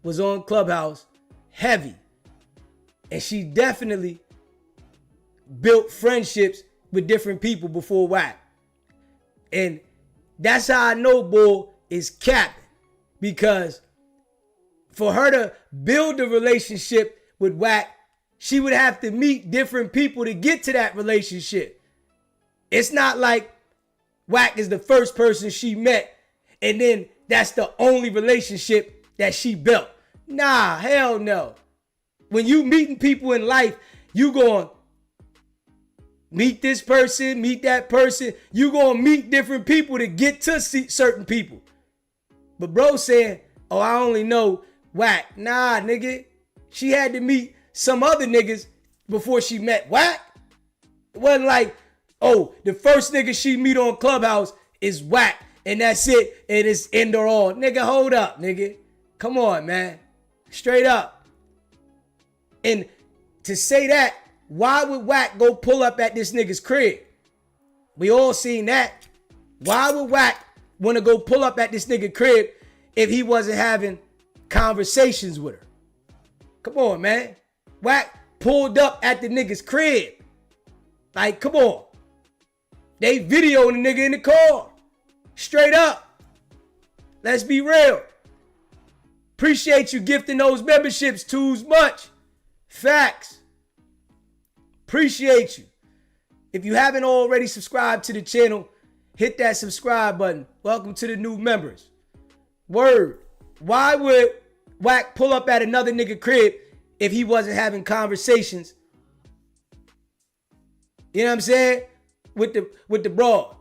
was on Clubhouse heavy. And she definitely built friendships with different people before WACK. And that's how I know Bull is capping. Because for her to build a relationship with WACK, she would have to meet different people to get to that relationship. It's not like WACK is the first person she met and then that's the only relationship that she built. Nah, hell no. When you meeting people in life, you going meet this person, meet that person. You going to meet different people to get to see certain people. But bro saying, oh, I only know WACK. Nah, nigga. She had to meet some other niggas before she met WACK. It wasn't like, oh, the first nigga she meet on Clubhouse is WACK. And that's it. And it's end or all. Nigga, hold up, nigga. Come on, man. Straight up. And to say that, why would WACK go pull up at this nigga's crib? We all seen that. Why would WACK want to go pull up at this nigga crib if he wasn't having conversations with her? Come on, man. WACK pulled up at the nigga's crib. Like, come on. They videoing the nigga in the car. Straight up. Let's be real. Appreciate you gifting those memberships too much. Facts. Appreciate you. If you haven't already subscribed to the channel, hit that subscribe button. Welcome to the new members. Word. Why would WACK pull up at another nigga crib if he wasn't having conversations? You know what I'm saying? With the broad.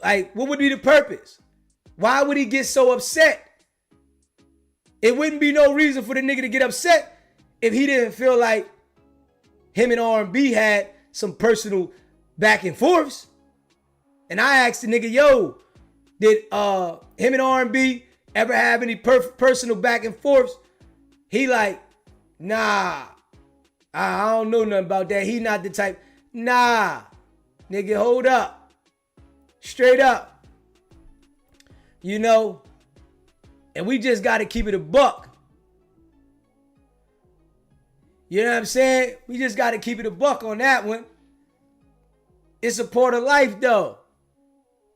Like, what would be the purpose? Why would he get so upset? It wouldn't be no reason for the nigga to get upset if he didn't feel like him and R&B had some personal back and forths. And I asked the nigga, yo, did him and R&B ever have any personal back and forths? He like, nah, I don't know nothing about that. He not the type. Nah, nigga, hold up. Straight up. You know, and we just got to keep it a buck. You know what I'm saying? We just got to keep it a buck on that one. It's a part of life, though.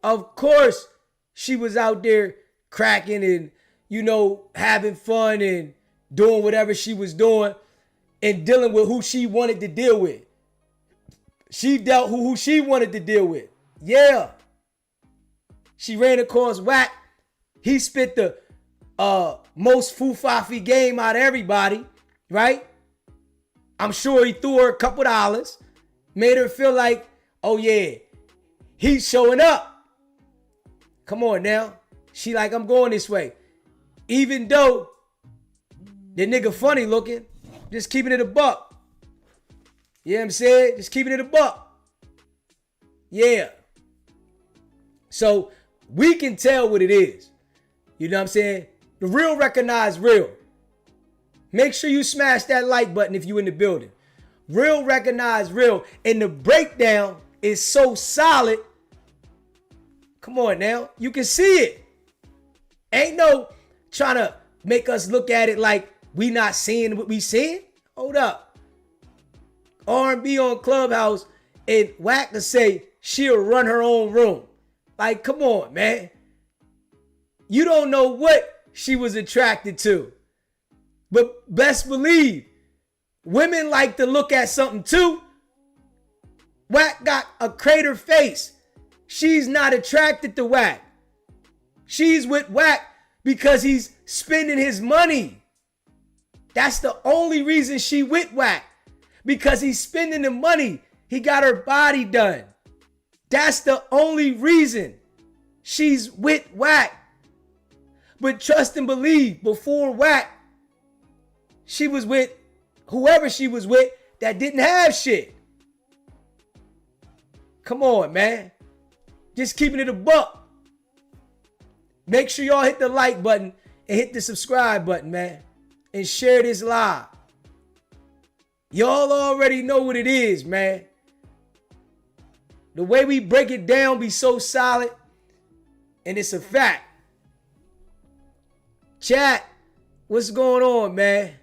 Of course, she was out there cracking and, you know, having fun and doing whatever she was doing and dealing with who she wanted to deal with. She dealt who she wanted to deal with. Yeah. She ran across WACK. He spit the most foo-fafi game out of everybody, right? I'm sure he threw her a couple dollars, made her feel like, oh yeah, he's showing up. Come on now. She like, I'm going this way. Even though the nigga funny looking, just keeping it a buck. You know what I'm saying? Just keeping it a buck. Yeah. So we can tell what it is. You know what I'm saying? The real recognize real. Make sure you smash that like button if you in the building. Real recognize real. And the breakdown is so solid. Come on now. You can see it. Ain't no trying to make us look at it like we not seeing what we seeing. Hold up. R&B on Clubhouse and WACK to say she'll run her own room. Like, come on, man. You don't know what she was attracted to. But best believe, women like to look at something too. WACK got a crater face. She's not attracted to WACK. She's with WACK because he's spending his money. That's the only reason she with WACK. Because he's spending the money. He got her body done. That's the only reason she's with WACK. But trust and believe, before WACK, she was with whoever she was with that didn't have shit. Come on, man. Just keeping it a buck. Make sure y'all hit the like button and hit the subscribe button, man. And share this live. Y'all already know what it is, man. The way we break it down be so solid. And it's a fact. Chat, What's going on, man?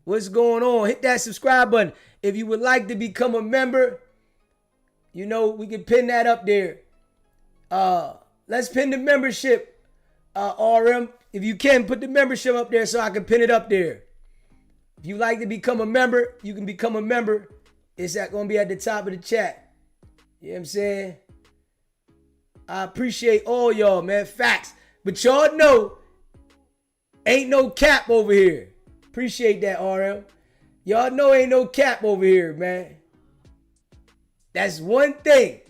What's going on? Hit that subscribe button. If you would like to become a member, you know, we can pin that up there. Let's pin the membership, RM. If you can, put the membership up there so I can pin it up there. If you like to become a member, you can become a member. It's going to be at the top of the chat. You know what I'm saying? I appreciate all y'all, man. Facts. But y'all know, ain't no cap over here. Appreciate that, RM. Y'all know ain't no cap over here, man. That's one thing.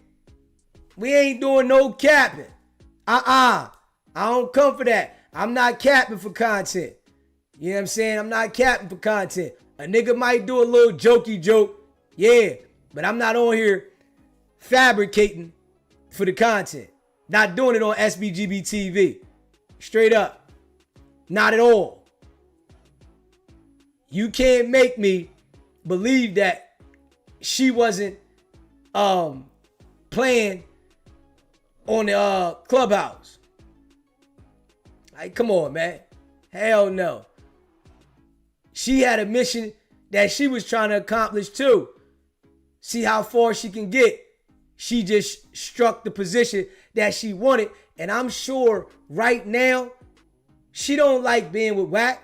We ain't doing no capping. I don't come for that. I'm not capping for content. You know what I'm saying? I'm not capping for content. A nigga might do a little jokey joke. Yeah. But I'm not on here fabricating for the content. Not doing it on SBGB TV. Straight up. Not at all. You can't make me believe that she wasn't playing on the Clubhouse. Like, come on, man. Hell no. She had a mission that she was trying to accomplish too. See how far she can get. She just struck the position that she wanted. And I'm sure right now, she don't like being with WACK.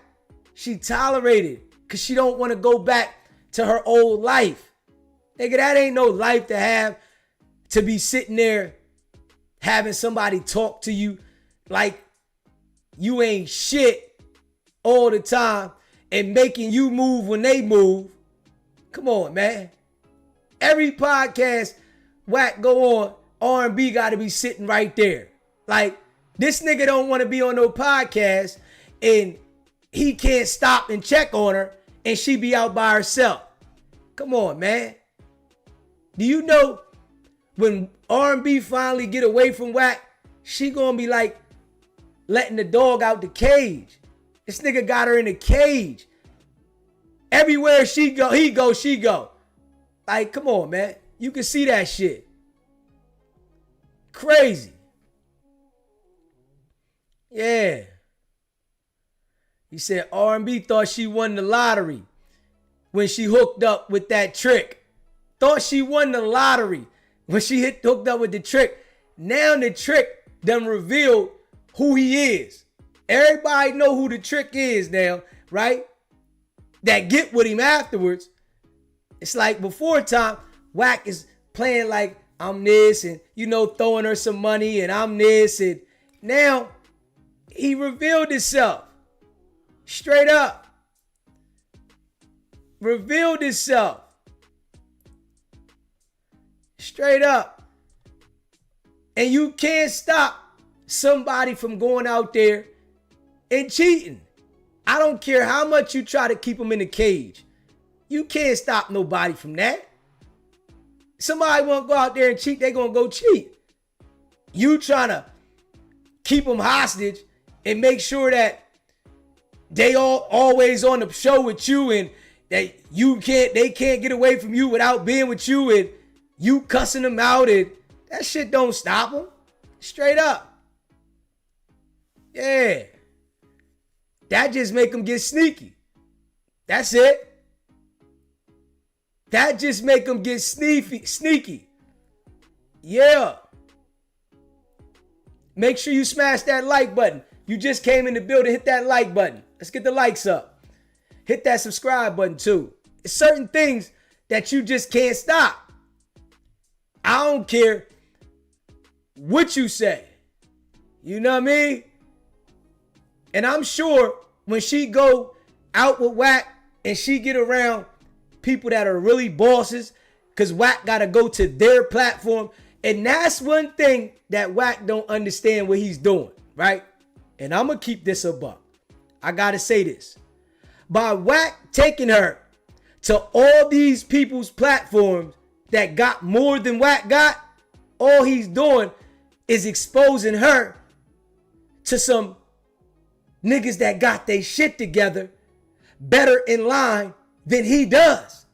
She tolerated because she don't want to go back to her old life. Nigga, that ain't no life to have, to be sitting there having somebody talk to you like you ain't shit all the time and making you move when they move. Come on, man. Every podcast WACK go on, R&B got to be sitting right there. Like, this nigga don't want to be on no podcast and he can't stop and check on her and she be out by herself. Come on, man. Do you know when R&B finally get away from WACK, she gonna be like letting the dog out the cage. This nigga got her in a cage. Everywhere she go, he go, she go. Like, come on, man. You can see that shit. Crazy. Yeah. He said R&B thought she won the lottery when she hooked up with that trick. Thought she won the lottery when she hooked up with the trick. Now the trick done revealed who he is. Everybody know who the trick is now, right? That get with him afterwards. It's like before time, WACK is playing like I'm this and, you know, throwing her some money and I'm this. And now he revealed himself. Straight up. Revealed himself. Straight up. And you can't stop somebody from going out there and cheating. I don't care how much you try to keep them in the cage. You can't stop nobody from that. Somebody want to go out there and cheat, they going to go cheat. You trying to keep them hostage and make sure that they always on the show with you and that they can't get away from you without being with you and you cussing them out, and that shit don't stop them. Straight up. Yeah. That just make them get sneaky. That's it. That just make them get sneaky. Yeah. Make sure you smash that like button. You just came in the building, hit that like button. Let's get the likes up. Hit that subscribe button too. It's certain things that you just can't stop. I don't care what you say. You know what I mean? And I'm sure when she go out with WACK and she get around people that are really bosses, because WACK got to go to their platform. And that's one thing that WACK don't understand what he's doing, right? And I'm going to keep this a buck. I got to say this. By WACK taking her to all these people's platforms that got more than WACK got, all he's doing is exposing her to some niggas that got their shit together better in line than he does.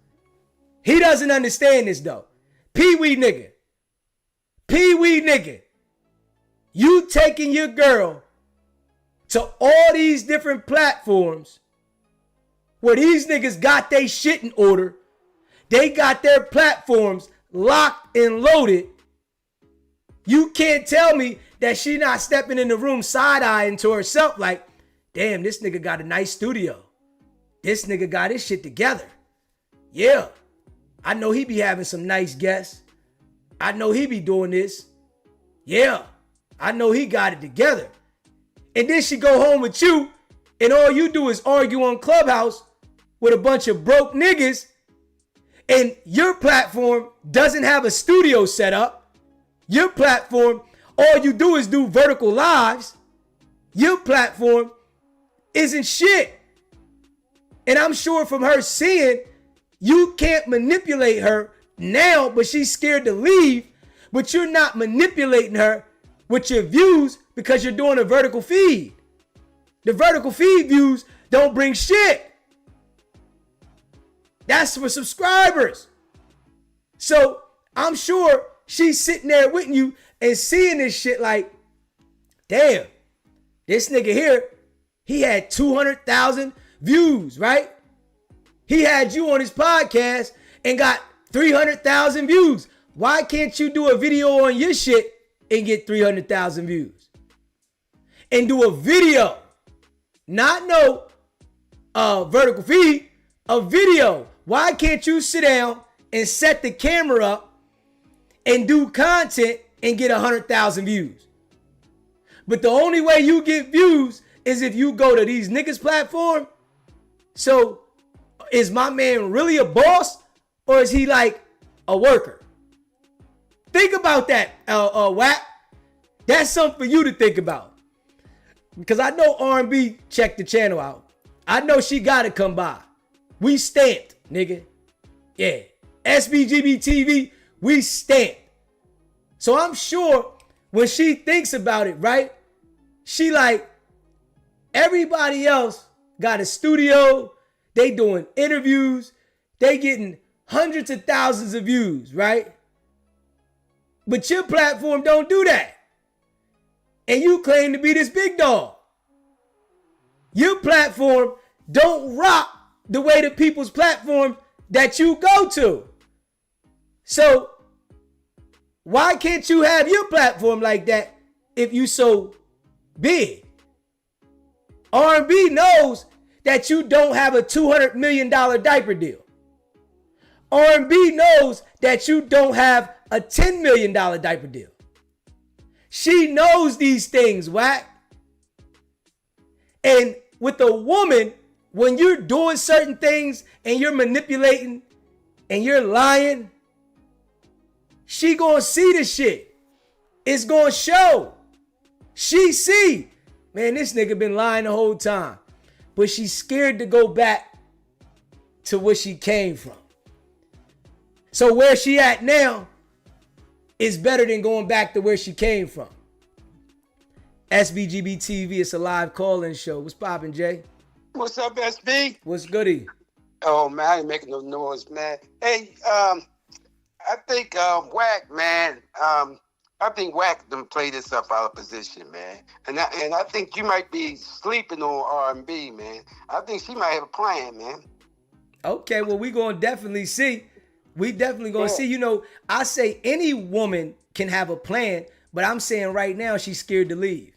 He doesn't understand this though. Pee-wee nigga. You taking your girl to all these different platforms where these niggas got their shit in order. They got their platforms locked and loaded. You can't tell me that she not stepping in the room side-eyeing to herself like, damn, this nigga got a nice studio. This nigga got his shit together. Yeah, I know he be having some nice guests. I know he be doing this. Yeah, I know he got it together. And then she go home with you, and all you do is argue on Clubhouse with a bunch of broke niggas, and your platform doesn't have a studio set up. Your platform, all you do is do vertical lives. Your platform isn't shit. And I'm sure from her seeing, you can't manipulate her now, but she's scared to leave, but you're not manipulating her with your views because you're doing a vertical feed. The vertical feed views don't bring shit. That's for subscribers. So I'm sure she's sitting there with you and seeing this shit like, damn, this nigga here, he had 200,000 views, right? He had you on his podcast and got 300,000 views. Why can't you do a video on your shit and get 300,000 views? And do a video, not no vertical feed, a video. Why can't you sit down and set the camera up and do content and get 100,000 views? But the only way you get views is if you go to these niggas' platform. So is my man really a boss, or is he like a worker? Think about that, WACK. That's something for you to think about. Because I know R&B checked the channel out. I know she got to come by. We stamped, nigga. Yeah. SBGB TV, we stamped. So I'm sure when she thinks about it, right? She like, everybody else got a studio. They doing interviews. They getting hundreds of thousands of views, right? But your platform don't do that. And you claim to be this big dog. Your platform don't rock the way the people's platform that you go to. So why can't you have your platform like that if you so big? R&B knows that you don't have a $200 million diaper deal. R&B knows that you don't have a $10 million diaper deal. She knows these things, WACK. And with a woman, when you're doing certain things and you're manipulating and you're lying, she gonna see the shit. It's gonna show. She see, man, this nigga been lying the whole time. But she's scared to go back to where she came from. So where she at now is better than going back to where she came from. SBGB TV, it's a live call-in show. What's poppin', Jay? What's up, SB? What's goody? Oh, man, I ain't making no noise, man. Hey, I think WACK, man, I think WACK done play this up out of position, man. And I think you might be sleeping on R&B, man. I think she might have a plan, man. Okay, well, we gonna definitely see. We definitely gonna see. You know, I say any woman can have a plan, but I'm saying right now she's scared to leave.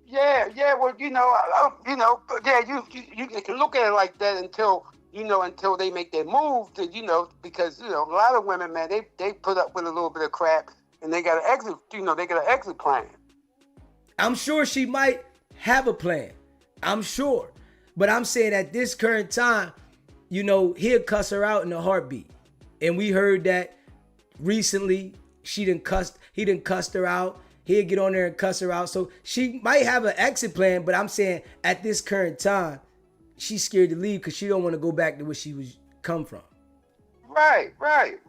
Yeah. Well, you can look at it like that until they make their move. Because a lot of women, man, they put up with a little bit of crap, and they got an exit. They got an exit plan. I'm sure she might have a plan. I'm sure, but I'm saying at this current time, he'll cuss her out in a heartbeat, and we heard that recently. He done cussed her out. He'll get on there and cuss her out. So she might have an exit plan, but I'm saying at this current time, she's scared to leave because she don't want to go back to where she was come from. Right. And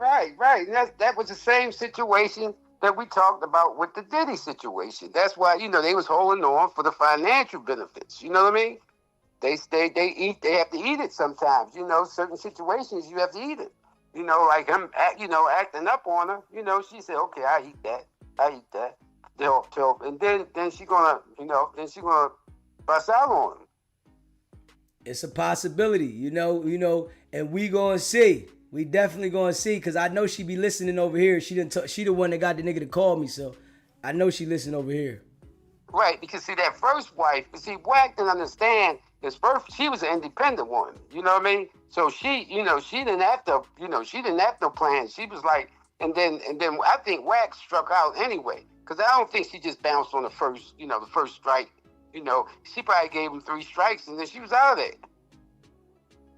that was the same situation that we talked about with the Diddy situation. That's why, they was holding on for the financial benefits. You know what I mean? They have to eat it sometimes. Certain situations you have to eat it. Like him, acting up on her. She said, okay, I eat that. and then she gonna, then she gonna bust out on him. It's a possibility, and we gonna see. We definitely gonna see, cause I know she be listening over here. She the one that got the nigga to call me, so I know she listen over here. Right, because see that first wife, Wack didn't understand his first. She was an independent woman, you know what I mean? So she didn't have to, she didn't have no plan. She was like, and then I think Wack struck out anyway, because I don't think she just bounced on the first strike. She probably gave him 3 strikes, and then she was out of there.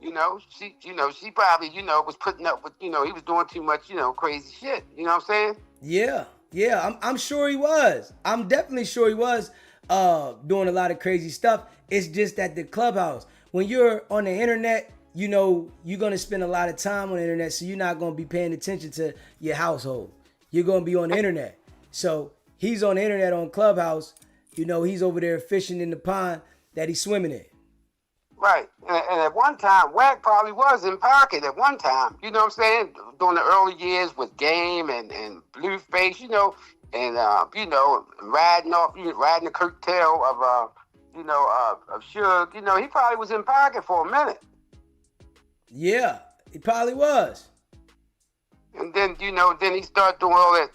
She probably, was putting up with, he was doing too much, crazy shit. You know what I'm saying? Yeah, I'm sure he was. I'm definitely sure he was doing a lot of crazy stuff. It's just at the clubhouse. When you're on the internet, you're going to spend a lot of time on the internet, so you're not going to be paying attention to your household. You're going to be on the internet. So he's on the internet on Clubhouse. He's over there fishing in the pond that he's swimming in. Right. And at one time, Wack probably was in pocket at one time. You know what I'm saying? During the early years with Game and Blueface, and, riding the curtail of, of Suge. He probably was in pocket for a minute. Yeah, he probably was. And then, then he started doing all that,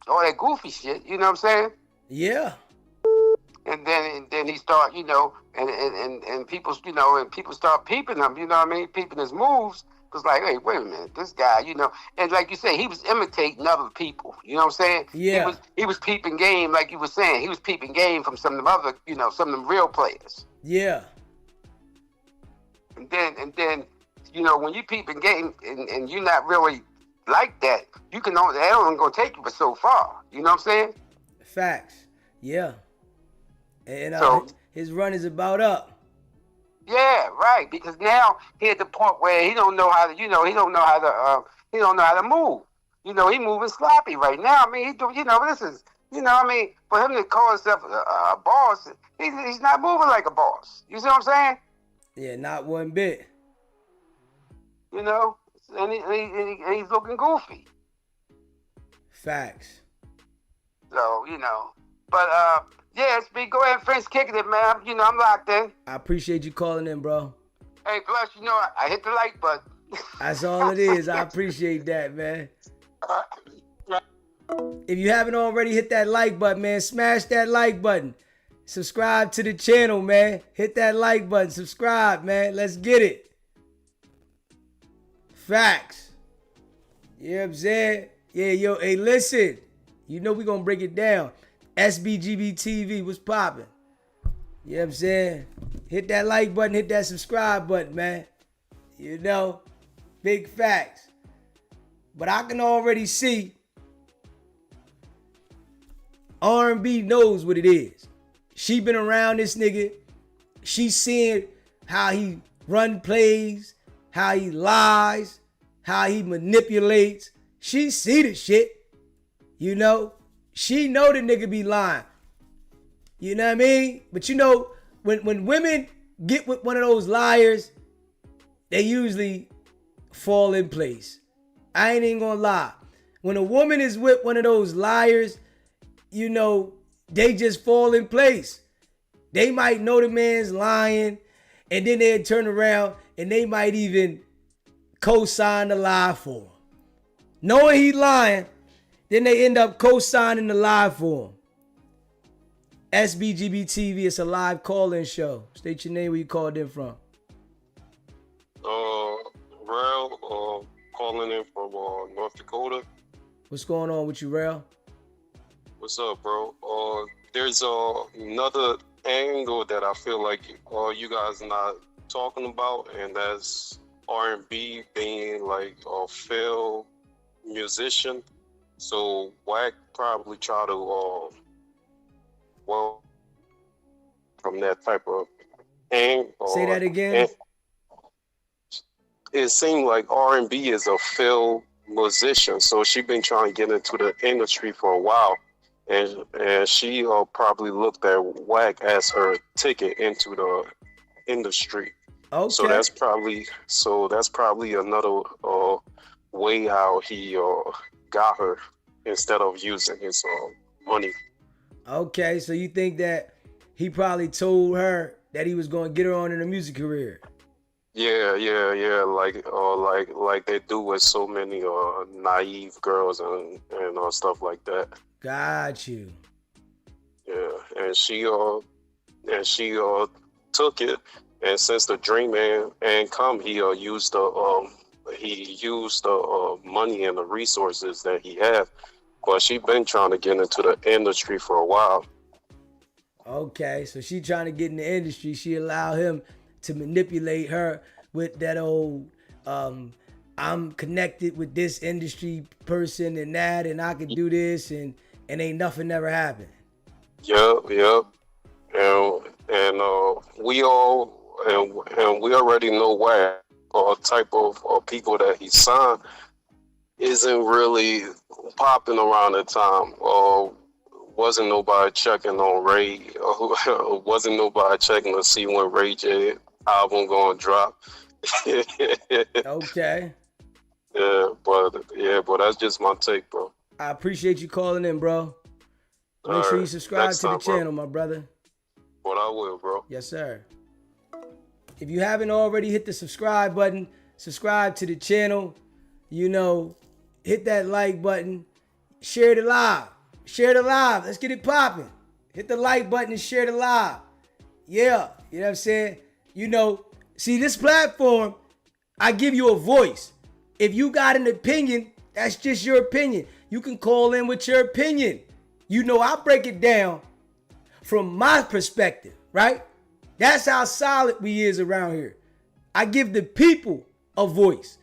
all that goofy shit. You know what I'm saying? Yeah. And then he start, and people, and people start peeping him, you know what I mean? Peeping his moves. It's like, hey, wait a minute, this guy, and like you say, he was imitating other people. You know what I'm saying? Yeah. He was peeping game, like you were saying. He was peeping game from some of them other, some of them real players. Yeah. And then, when you peeping game and you're not really like that, that only gonna take you but so far. You know what I'm saying? Facts. Yeah. And so, his run is about up. Yeah, right. Because now he at the point where he don't know how to, he don't know how to move. He moving sloppy right now. I mean, he do, this is, for him to call himself a boss, he's not moving like a boss. You see what I'm saying? Yeah, not one bit. And he's looking goofy. Facts. So, but yeah, Speed, go ahead and finish kicking it, man. I'm locked in. I appreciate you calling in, bro. Hey, plus, I hit the like button. That's all it is. I appreciate that, man. If you haven't already hit that like button, man, smash that like button. Subscribe to the channel, man. Hit that like button. Subscribe, man. Let's get it. Facts. You know what I'm saying? Yeah, yo, hey, listen. We gonna break it down. SBGB TV, what's popping? You know what I'm saying? Hit that like button, hit that subscribe button, man. Big facts. But I can already see R&B knows what it is. She been around this nigga. She seeing how he run plays, how he lies, how he manipulates. She see the shit. She know the nigga be lying. You know what I mean? But when women get with one of those liars, they usually fall in place. I ain't even gonna lie. When a woman is with one of those liars, they just fall in place. They might know the man's lying, and then they'll turn around and they might even co-sign the lie for him. Knowing he lying, then they end up co-signing the lie for him. SBGB TV, it's a live call-in show. State your name, where you called in from. Rel, calling in from North Dakota. What's going on with you, Rel? What's up, bro? There's another angle that I feel like you guys not talking about, and that's R&B being like a failed musician. So Wack probably try to from that type of angle. Say that again. It seemed like R&B is a failed musician, so she been trying to get into the industry for a while, and she probably looked at Wack as her ticket into the industry. Okay. So that's probably another way how he got her instead of using his money. Okay, so you think that he probably told her that he was going to get her on in a music career? Yeah, like they do with so many naive girls and stuff like that. Got you. Yeah, and she took it, and since the dream and come, he used the money and the resources that he had, but she been trying to get into the industry for a while. Okay, so she trying to get in the industry. She allowed him to manipulate her with that old, I'm connected with this industry person and that, and I can do this, and ain't nothing ever happened. Yep, and we already know why type of people that he signed isn't really popping around the time. Wasn't nobody checking on Ray. Wasn't nobody checking to see when Ray J album gonna drop. Okay. But that's just my take, bro. I appreciate you calling in, bro. Make All sure you right, subscribe next to the time, bro. channel, my brother. But I will, bro. Yes, sir. If you haven't already, hit the subscribe button. Subscribe to the channel. You know, hit that like button. Share the live. Share the live. Let's get it popping. Hit the like button and share the live. Yeah. You know what I'm saying? You know, see this platform, I give you a voice. If you got an opinion, that's just your opinion. You can call in with your opinion. You know, I break it down from my perspective, right? That's how solid we is around here. I give the people a voice.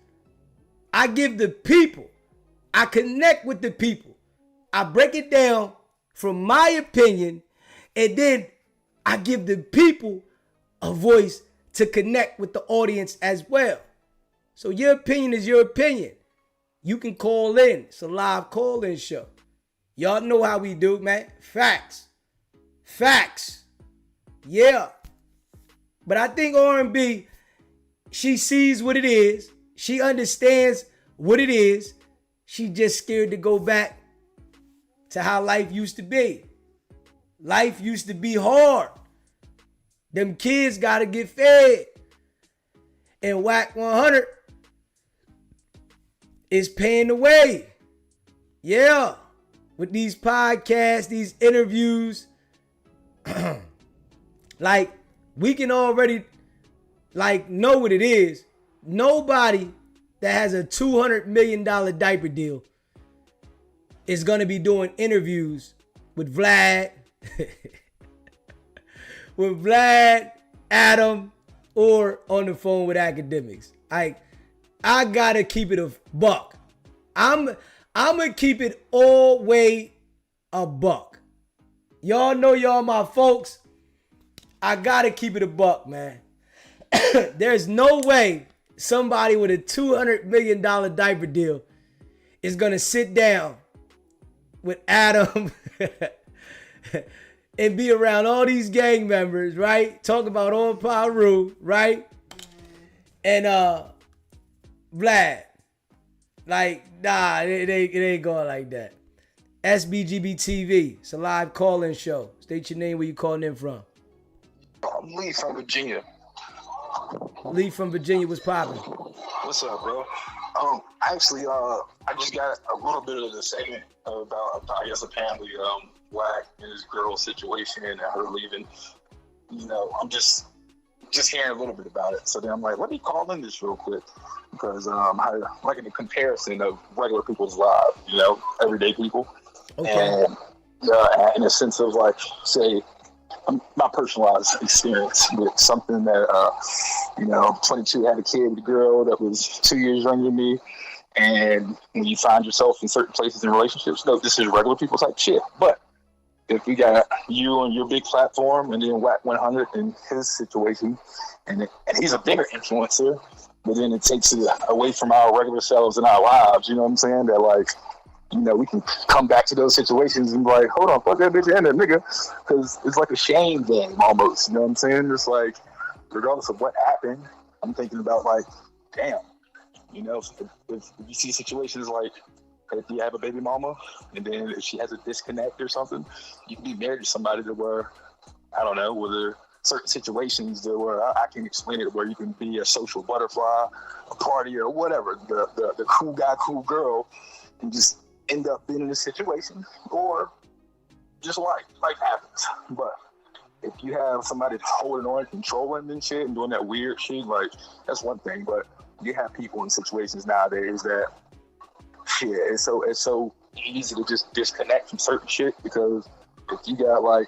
I give the people. I connect with the people. I break it down from my opinion, and then I give the people a voice to connect with the audience as well. So your opinion is your opinion. You can call in. It's a live call-in show. Y'all know how we do, man. Facts. Facts. Yeah. But I think R&B, she sees what it is. She understands what it is. She just scared to go back to how life used to be. Life used to be hard. Them kids got to get fed. And WACK100 is paying the way. Yeah. With these podcasts, these interviews. Like, we can already, know what it is. Nobody that has a $200 million diaper deal is going to be doing interviews with Vlad, with Vlad, Adam, or on the phone with academics. I gotta keep it a buck. I'm gonna keep it all way a buck. Y'all know y'all my folks. I gotta keep it a buck, man. There's no way somebody with a $200 million diaper deal is gonna sit down with Adam and be around all these gang members, right? Talk about on Paru, right? And Vlad. Like, nah, it ain't going like that. SBGB TV. It's a live call-in show. State your name, where you calling in from. I'm Lee from Virginia. Lee from Virginia, what's popping? What's up, bro? Actually, I just got a little bit of the segment about I guess apparently Wack and his girl situation and her leaving. You know, I'm just hearing a little bit about it. So then I'm like, let me call in this real quick because I'm liking the comparison of regular people's lives, you know, everyday people. Okay. And in a sense of like, say, my personalized experience with something that, 22 had a kid with a girl that was 2 years younger than me. And when you find yourself in certain places in relationships, no, this is regular people type shit. But if we got you on your big platform and then WACK100 in his situation, and he's a bigger influencer, but then it takes it away from our regular selves in our lives, you know what I'm saying? That like, we can come back to those situations and be like, hold on, fuck that bitch and that nigga. Because it's like a shame game almost, you know what I'm saying? Just like, regardless of what happened, I'm thinking about like, damn, if you see situations like if you have a baby mama, and then if she has a disconnect or something, you can be married to somebody that where, I don't know, whether certain situations that where I can't explain it, where you can be a social butterfly, a party or whatever, the cool guy, cool girl, and just end up being in a situation, or just life happens. But if you have somebody holding on, controlling and shit, and doing that weird shit, like, that's one thing. But you have people in situations nowadays that, shit, it's so easy to just disconnect from certain shit, because if you got like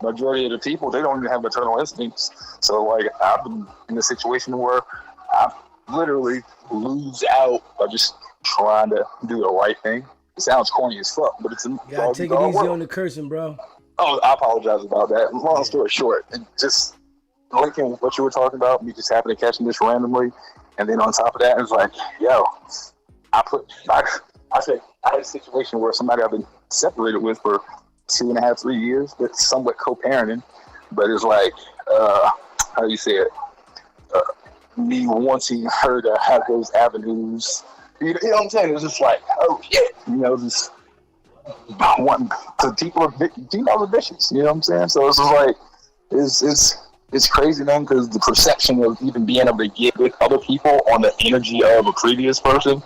majority of the people, they don't even have maternal instincts. So like, I've been in a situation where I literally lose out by just trying to do the right thing. It sounds corny as fuck, but it's You gotta take it easy on the cursing, bro. Oh, I apologize about that. Long story short, and just linking what you were talking about, me just happened to catching this randomly, and then on top of that, it was like, yo, I said I had a situation where somebody I've been separated with for 2.5, 3 years, but somewhat co-parenting, but it's like, how do you say it? Me wanting her to have those avenues. You know what I'm saying? It was just like, oh shit, just wanting to people are vicious. You know what I'm saying? So it's just like, it's crazy, man, because the perception of even being able to get with other people on the energy of a previous person,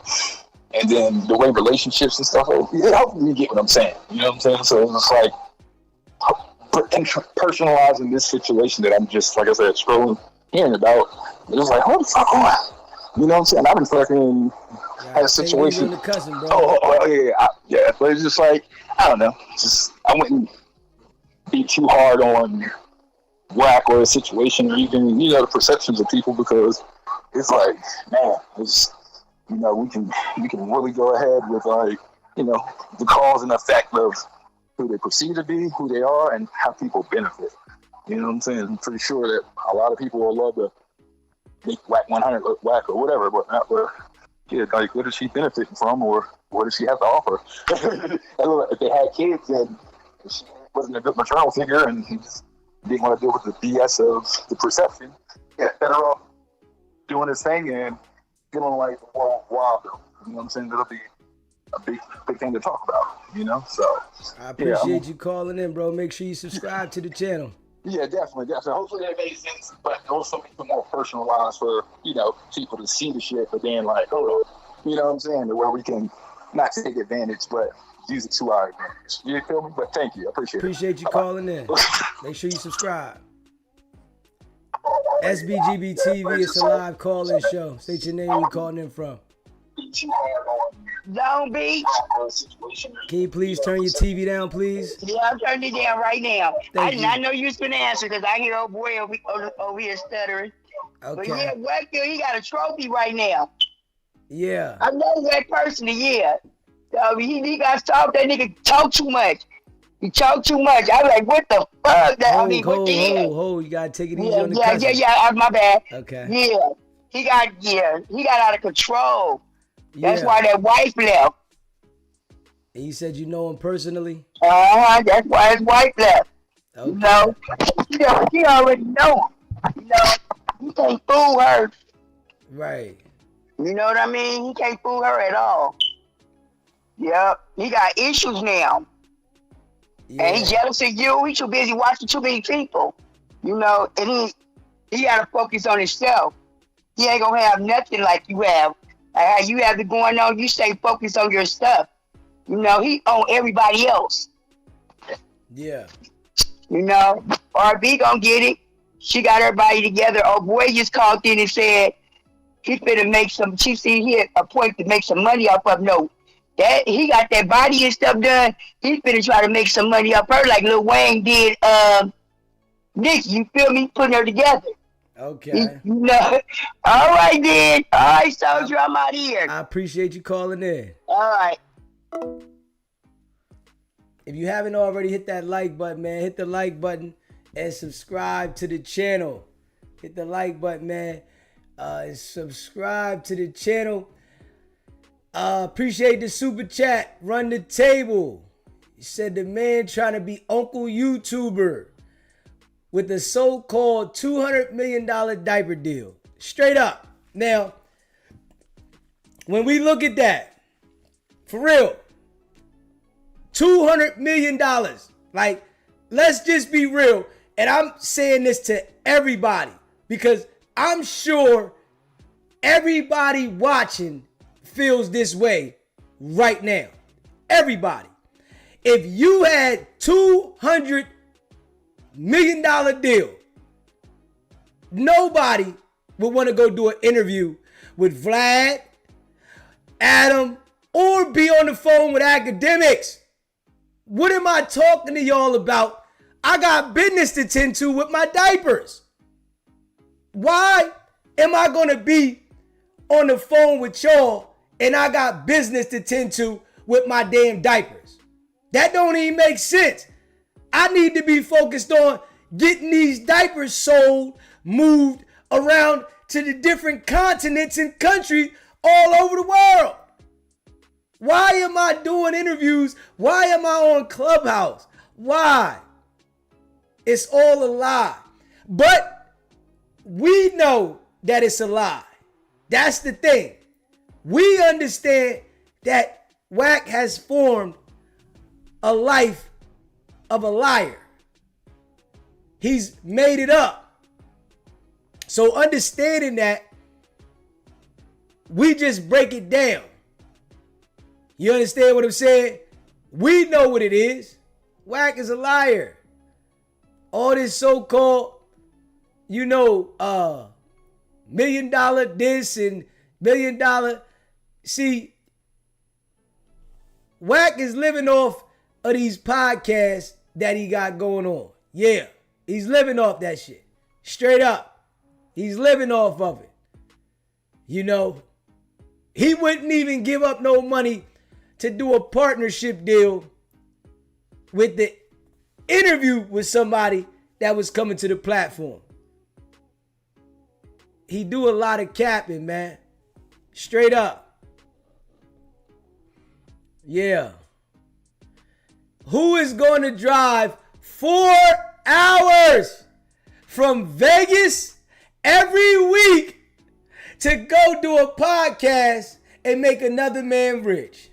and then the way relationships and stuff, it helps me get what I'm saying. You know what I'm saying? So it's just like personalizing this situation that I'm just, like I said, scrolling, hearing about. It's like, what the fuck? You know what I'm saying? I've been fucking had a situation. Cousin, bro. Oh yeah. But it's just like, I don't know. Just I wouldn't be too hard on whack or a situation, or even the perceptions of people, because it's like, man, it's we can really go ahead with like the cause and effect of who they perceive to be, who they are, and how people benefit. You know what I'm saying? I'm pretty sure that a lot of people will love to make WACK100 look whack or whatever, but not where. Yeah, like, what is she benefiting from, or what does she have to offer? If they had kids and she wasn't a good maternal figure and he just didn't want to deal with the BS of the perception, yeah, better off doing his thing and feeling like the world wild. You know what I'm saying? That'll be a big thing to talk about, So I appreciate you calling in, bro. Make sure you subscribe to the channel. Yeah, definitely. Hopefully that made sense, but also make it more personalized for, people to see the shit, but then like, hold on, you know what I'm saying? Where we can not take advantage, but use it to our advantage. You feel me? But thank you. I appreciate you calling in. Make sure you subscribe. SBGB TV, it's a live call-in show. State your name, you calling in from. Long Beach. Can you please turn your TV down, please? Yeah, I'm turning it down right now. I did you. not know you was going to answer, because I hear old boy over here stuttering. Okay. But yeah, Wack, he got a trophy right now. Yeah. I know Wack personally, yeah. He got to talk. That nigga talk too much. He talk too much. I was like, what the fuck? What the hell? Hold. You got to take it easy on the cousin. Yeah, my bad. Okay. Yeah. He got out of control. That's why that wife left. And you said you know him personally? That's why his wife left. Okay. She already know him. He can't fool her. Right. You know what I mean? He can't fool her at all. Yep. He got issues now. Yeah. And he's jealous of you. He's too busy watching too many people. And he got to focus on himself. He ain't going to have nothing like you have. How you have it going on, you stay focused on your stuff. He on everybody else. Yeah. RB gonna get it. She got everybody together. Oh boy just called in and said he finna make some, she see he had a point to make some money off of. No, that he got that body and stuff done. He finna try to make some money off her like Lil Wayne did Nicki, you feel me? Putting her together. Okay. All right then. All right, soldier, I'm out of here. I appreciate you calling in. All right. If you haven't already, hit that like button, man. Hit the like button and subscribe to the channel. Hit the like button, man. And subscribe to the channel. Appreciate the super chat. Run the table. He said the man trying to be Uncle YouTuber with a so-called $200 million diaper deal. Straight up. Now, when we look at that, For real. $200 million. Like, let's just be real. And I'm saying this to everybody because I'm sure everybody watching feels this way right now. Everybody. If you had $200 million deal, nobody would want to go do an interview with Vlad, Adam, or be on the phone with academics. What am I talking to y'all about? I got business to tend to with my diapers. Why am I going to be on the phone with y'all and I got business to tend to with my damn diapers? That don't even make sense. I need to be focused on getting these diapers sold, moved around to the different continents and countries all over the world. Why am I doing interviews? Why am I on Clubhouse? Why? It's all a lie. But we know that it's a lie. That's the thing. We understand that WACK has formed a life of a liar. He's made it up. So understanding that, we just break it down. You understand what I'm saying? We know what it is. WACK is a liar. All this so-called, $1 million this and $1 million. See, WACK is living off of these podcasts that he got going on. Yeah, he's living off that shit. Straight up. He's living off of it. He wouldn't even give up no money to do a partnership deal with the interview with somebody that was coming to the platform. He do a lot of capping, man. Straight up. Yeah. Who is going to drive 4 hours from Vegas every week to go do a podcast and make another man rich?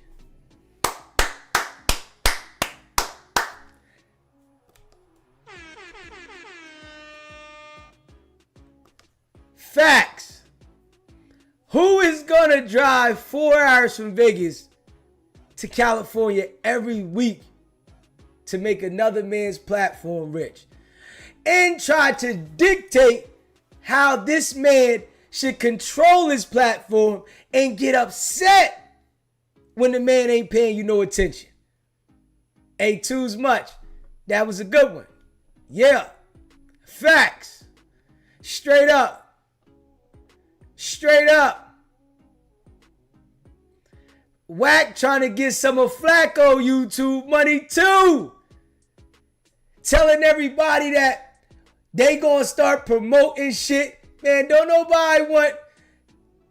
Facts. Who is going to drive 4 hours from Vegas to California every week to make another man's platform rich and try to dictate how this man should control his platform and get upset when the man ain't paying you no attention? Ain't too's much. That was a good one. Yeah. Facts. Straight up. Straight up. WACK trying to get some of Flacco YouTube money too. Telling everybody that they gonna start promoting shit. Man, don't nobody want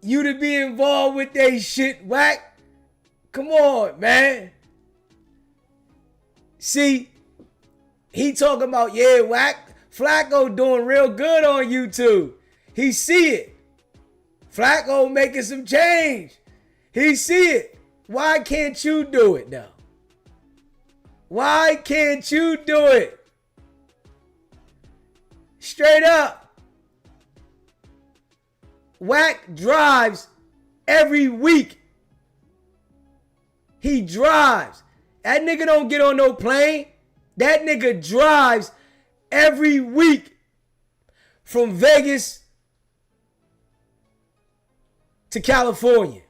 you to be involved with they shit, WACK. Come on, man. See, he talking about, yeah, WACK, Flacco doing real good on YouTube. He see it. Flacco making some change. He see it. Why can't you do it now? Why can't you do it? Straight up. WACK drives every week. He drives. That nigga don't get on no plane. That nigga drives every week from Vegas to California.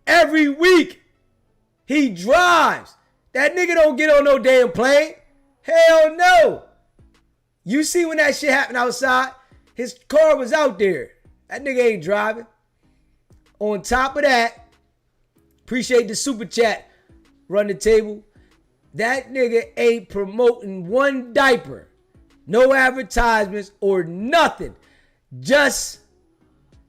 Every week he drives. That nigga don't get on no damn plane. Hell no. You see when that shit happened outside, his car was out there. That nigga ain't driving. On top of that, appreciate the super chat. Run the table. That nigga ain't promoting one diaper. No advertisements or nothing. Just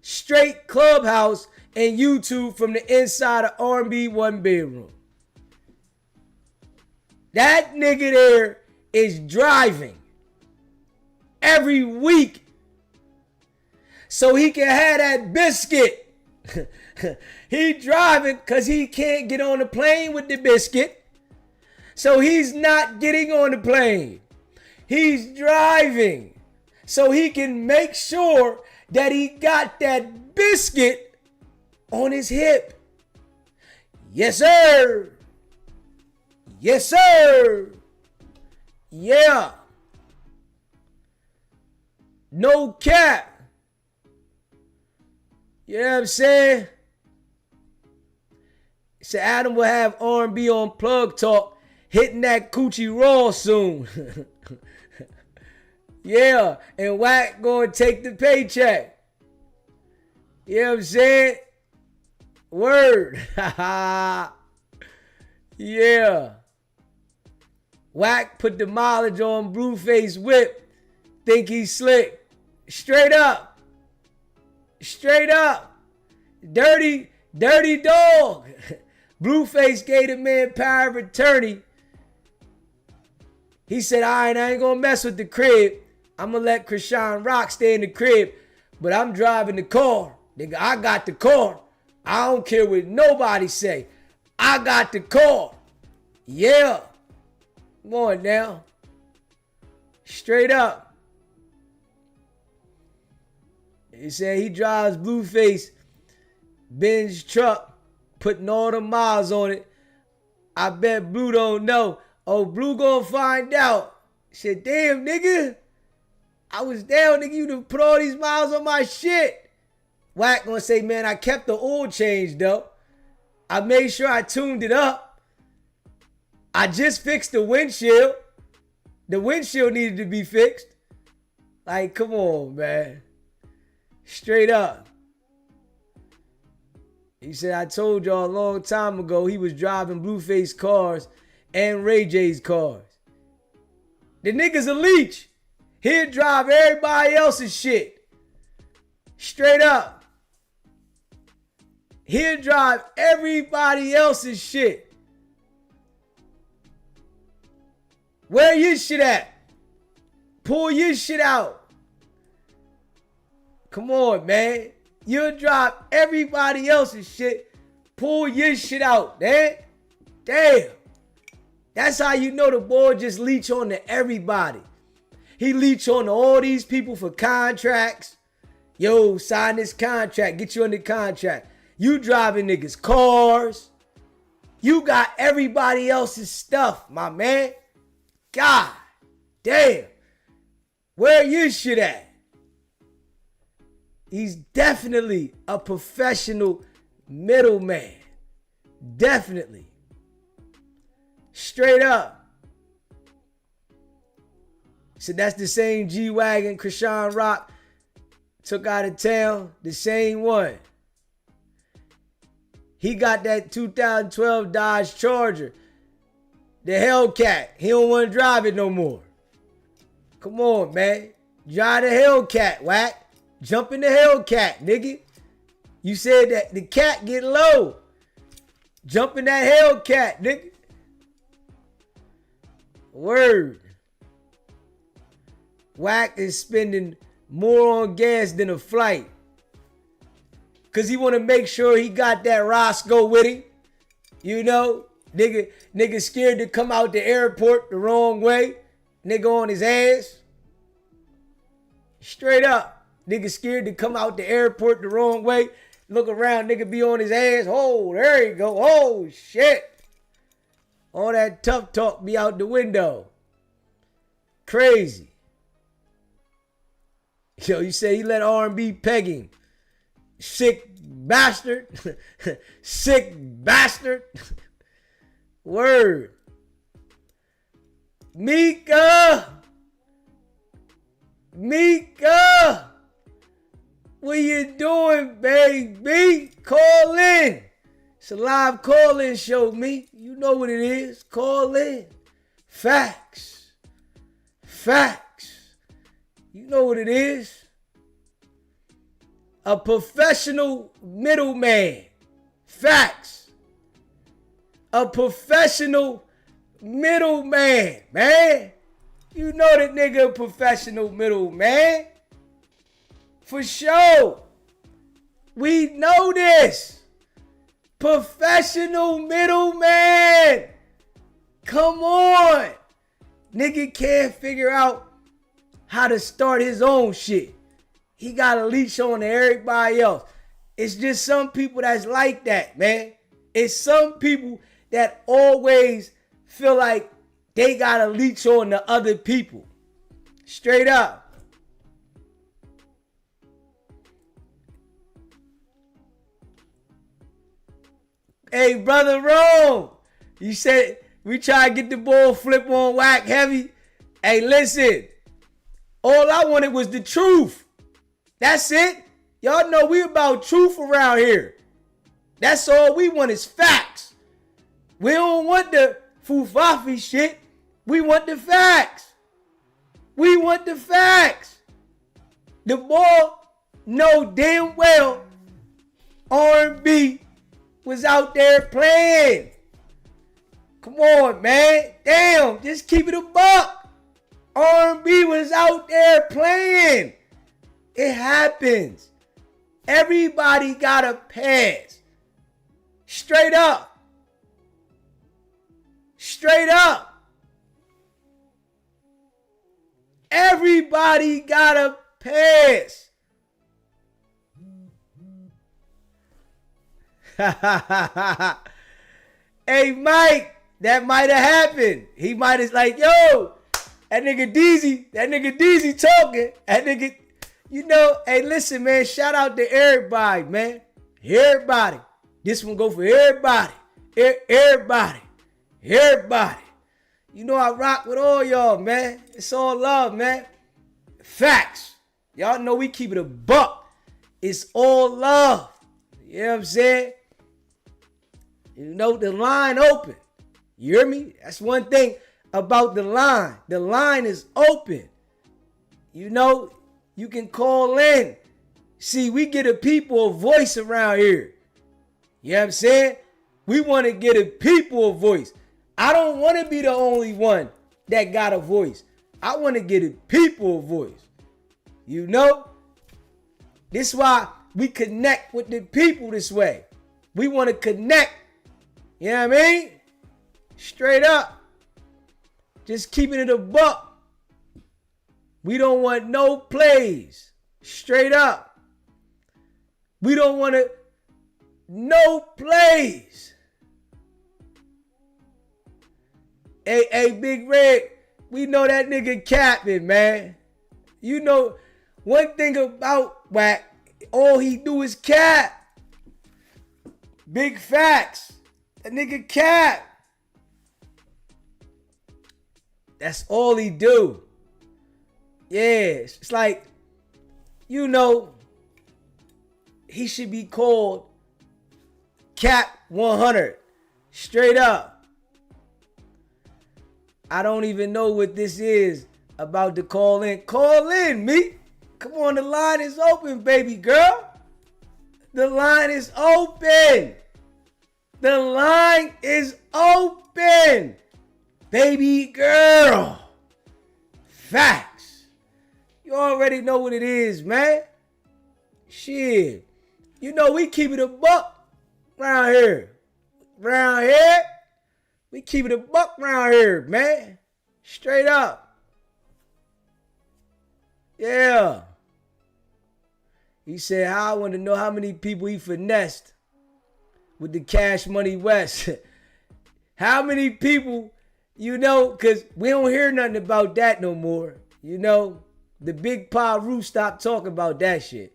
straight Clubhouse and YouTube from the inside of R&B one bedroom. That nigga there is driving every week so he can have that biscuit. He driving because he can't get on the plane with the biscuit. So he's not getting on the plane. He's driving so he can make sure that he got that biscuit on his hip. Yes, sir. Yes, sir. Yeah. No cap. You know what I'm saying? So Adam will have R&B on Plug Talk, hitting that coochie raw soon. Yeah, and WACK gonna take the paycheck. You know what I'm saying? Word. Yeah. WACK put the mileage on Blueface whip. Think he's slick. Straight up. Straight up. Dirty dog. Blueface gave the man power of attorney. He said, all right, I ain't gonna mess with the crib. I'm gonna let Krishan Rock stay in the crib, but I'm driving the car. Nigga, I got the car. I don't care what nobody say. I got the car. Yeah. Come on now. Straight up. He said he drives Blueface Benz truck, putting all the miles on it. I bet Blue don't know. Oh, Blue gonna find out. Said, damn, nigga. I was down, nigga. You done put all these miles on my shit. WACK gonna say, man, I kept the oil change, though. I made sure I tuned it up. I just fixed the windshield. The windshield needed to be fixed. Like, come on, man. Straight up. He said, I told y'all a long time ago he was driving Blueface cars and Ray J's cars. The nigga's a leech. He'll drive everybody else's shit. Straight up. He'll drive everybody else's shit. Where your shit at? Pull your shit out. Come on, man. You'll drive everybody else's shit. Pull your shit out, man. Damn. That's how you know the boy just leech on to everybody. He leech on to all these people for contracts. Yo, sign this contract. Get you under contract. You driving niggas' cars. You got everybody else's stuff, my man. God damn. Where your shit at? He's definitely a professional middleman. Definitely. Straight up. So that's the same G-Wagon Krishan Rock took out of town. The same one. He got that 2012 Dodge Charger. The Hellcat. He don't want to drive it no more. Come on, man. Drive the Hellcat, WACK. Jump in the Hellcat, nigga. You said that the cat get low. Jump in that Hellcat, nigga. Word. WACK is spending more on gas than a flight. Cause he want to make sure he got that Roscoe with him. You know, nigga scared to come out the airport the wrong way. Nigga on his ass. Straight up. Nigga scared to come out the airport the wrong way. Look around, nigga be on his ass. Oh, there you go. Oh, shit. All that tough talk be out the window. Crazy. Yo, you say he let R&B peg him. Sick bastard. Sick bastard. Word. Mika. What you doing, baby? Call in. It's a live call-in show, me. You know what it is. Call in. Facts. You know what it is. A professional middleman. Facts. A professional middleman, man. You know that nigga a professional middleman. For sure. We know this. Professional middleman. Come on. Nigga can't figure out how to start his own shit. He got a leash on to everybody else. It's just some people that's like that, man. It's some people that always feel like they got a leash on to other people. Straight up. Hey, Brother Rome, you said we try to get the ball flip on WACK heavy. Hey, listen, all I wanted was the truth. That's it. Y'all know we about truth around here. That's all we want is facts. We don't want the fufafi shit. We want the facts. We want the facts. The boy know damn well R&B was out there playing. Come on, man. Damn, just keep it a buck. R&B was out there playing. It happens. Everybody got a pass. Straight up. Straight up. Everybody got a pass. Hey, Mike, that might have happened. He might have like, yo, that nigga Deezy talking. That nigga, you know, hey, listen, man, shout out to everybody, man. Everybody. This one go for everybody. Everybody. Everybody. You know I rock with all y'all, man. It's all love, man. Facts. Y'all know we keep it a buck. It's all love. You know what I'm saying? You know, the line open. You hear me? That's one thing about the line. The line is open. You know, you can call in. See, we get a people a voice around here. You know what I'm saying? We want to get a people a voice. I don't want to be the only one that got a voice. I want to get a people a voice. You know? This is why we connect with the people this way. We want to connect. You know what I mean? Straight up. Just keeping it a buck. We don't want no plays. Straight up. We don't want to no plays. Hey, Big Red, we know that nigga capping, man. You know, one thing about WACK, all he do is cap. Big facts. That nigga cap. That's all he do. Yeah, it's like, you know, he should be called Cap 100. Straight up. I don't even know what this is about to call in. Call in, me. Come on, the line is open, baby girl. The line is open. The line is open. Baby girl. Facts. You already know what it is, man. Shit. You know we keep it a buck around here. Around here. We keep it a buck around here, man. Straight up. Yeah. He said, I want to know how many people he finessed with the Cash Money West. How many people, you know, because we don't hear nothing about that no more. You know, the Big Pa Roo stopped talking about that shit.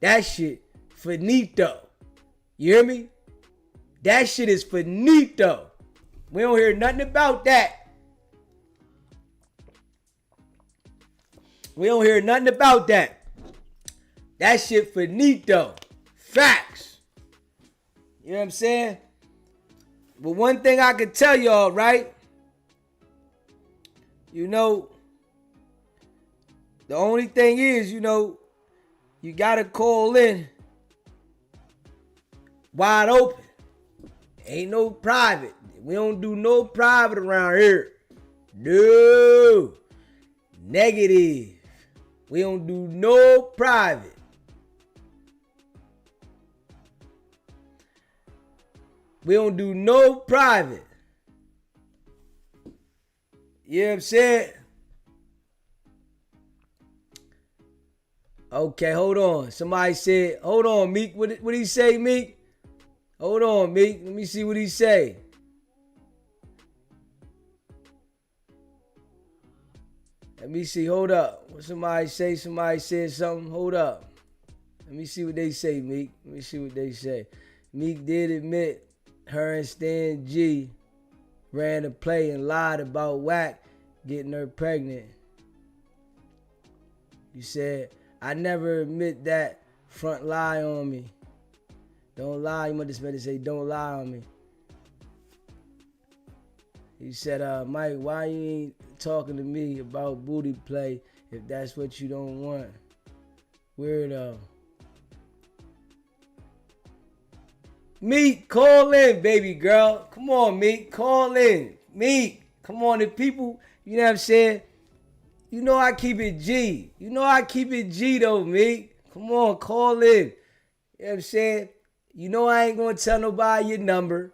That shit, finito. You hear me? That shit is finito. We don't hear nothing about that. We don't hear nothing about that. That shit finito. Facts. You know what I'm saying? But one thing I can tell y'all, right? You know, the only thing is, you know, you gotta call in wide open. Ain't no private. We don't do no private around here. No. Negative. We don't do no private. We don't do no private. You know what I'm saying? Okay, hold on. Somebody said, hold on, Meek. What did he say, Meek? Hold on, Meek. Let me see what he say. Let me see. Hold up. What somebody say? Somebody said something. Hold up. Let me see what they say, Meek. Let me see what they say. Meek did admit her and Stan G ran a play and lied about WACK getting her pregnant. You said, I never admit that. Front lie on me. Don't lie. You must have say, don't lie on me. He said, Mike, why you ain't talking to me about booty play if that's what you don't want? Weirdo. Meek, call in, baby girl. Come on, Meek, call in. Meek, come on, the people, you know what I'm saying? You know I keep it G. You know I keep it G though, Meek. Come on, call in. You know what I'm saying? You know I ain't gonna tell nobody your number.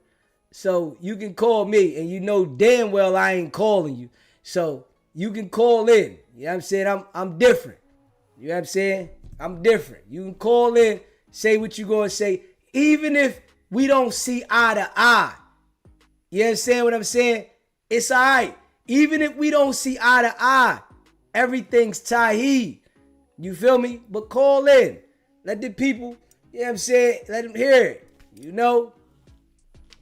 So you can call me and you know damn well I ain't calling you. So you can call in. You know what I'm saying? I'm different. You know what I'm saying? I'm different. You can call in, say what you gonna say, even if we don't see eye to eye. You understand what I'm saying? It's all right. Even if we don't see eye to eye, everything's Tahi. You feel me? But call in. Let the people, you know what I'm saying? Let them hear it. You know?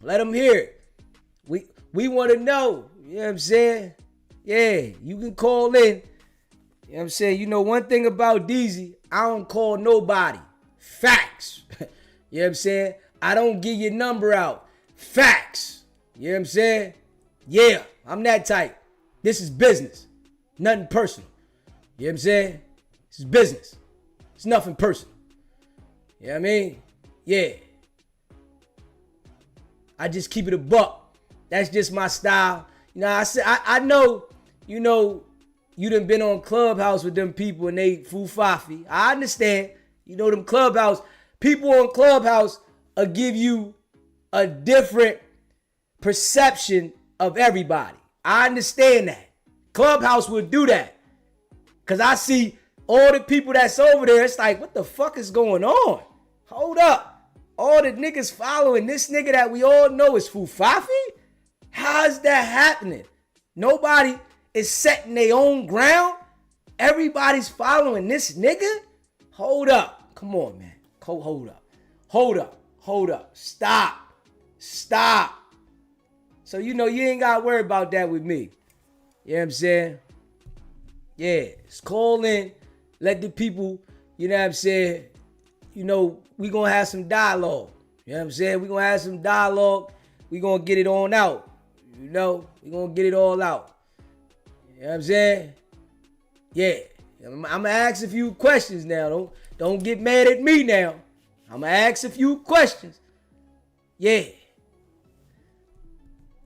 Let them hear it. We want to know. You know what I'm saying? Yeah, you can call in. You know what I'm saying? You know one thing about DZ, I don't call nobody. Facts. You know what I'm saying? I don't give your number out. Facts. You know what I'm saying? Yeah, I'm that type. This is business. Nothing personal. You know what I'm saying? This is business. It's nothing personal. You know what I mean? Yeah. I just keep it a buck. That's just my style. You know, I know, you know, you done been on Clubhouse with them people and they foo-fafi. I understand. You know, them Clubhouse, people on Clubhouse will give you a different perception of everybody. I understand that. Clubhouse will do that. Because I see all the people that's over there, it's like, what the fuck is going on? Hold up. All the niggas following this nigga that we all know is Fufafi? How's that happening? Nobody is setting their own ground? Everybody's following this nigga? Hold up. Come on, man. Hold up. Hold up. Hold up. Stop. Stop. So, you know, you ain't got to worry about that with me. You know what I'm saying? Yeah. Just call in. Let the people, you know what I'm saying, you know, we going to have some dialogue. You know what I'm saying? we going to have some dialogue. We going to get it on out. You know, we going to get it all out. You know what I'm saying? Yeah. I'm going to ask a few questions now. Don't get mad at me now. I'm going to ask a few questions. Yeah.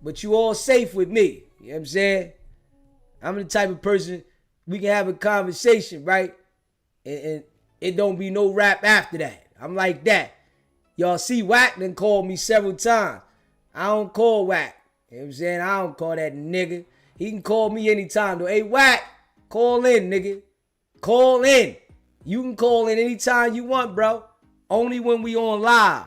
But you all safe with me. You know what I'm saying? I'm the type of person we can have a conversation, right? And it don't be no rap after that. I'm like that. Y'all see WACK done called me several times. I don't call WACK. You know what I'm saying? I don't call that nigga. He can call me anytime though. Hey, WACK, call in, nigga. Call in. You can call in anytime you want, bro. Only when we on live.